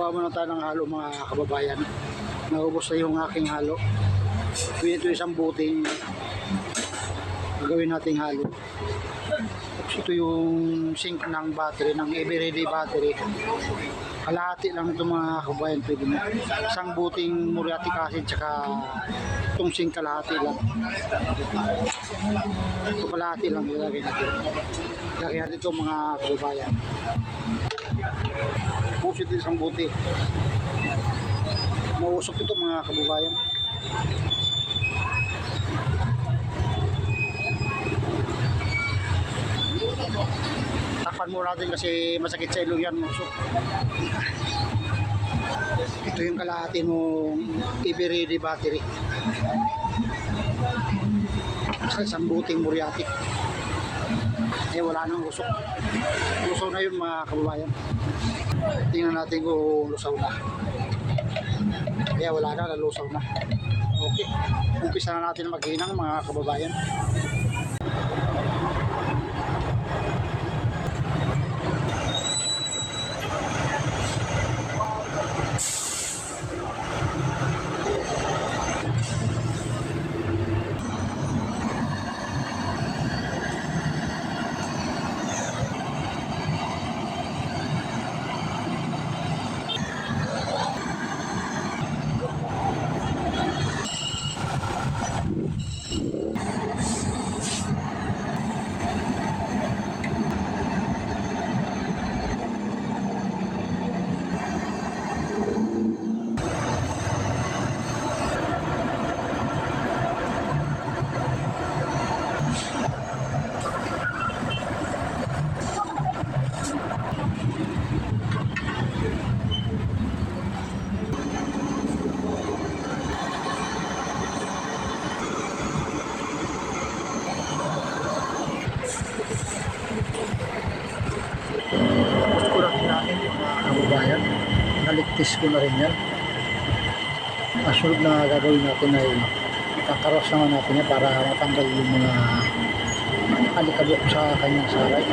Gawa muna tayo ng halo mga kababayan. Naubos na yung aking halo. Ito isang buting gagawin nating halo. Tapos ito yung sink ng battery, ng everyday battery. Kalahati lang ito mga kababayan, pwede mo. Isang buting muriatic acid tsaka itong sink kalahati lang. Ito kalahati lang ilagay natin. Ilagay natin ito mga kababayan. Pusit isang buti. Mausok ito mga kababayan. Takpan mo natin kasi masakit sa ilong yan, mausok. Ito yung kalahati ng everyday battery. Sa isang buting muriatic. Wala nang usok. Lusaw na yun mga kababayan. Tingnan natin kung lusaw na. Wala na, nalusaw na. Okay, umpisa na natin maghinang mga kababayan. Kababayan, naligtis ko na rin yan. Kasunod na gagawin natin ay kakaros naman natin yan para matanggal yung mga alikabok sa kanyang saray.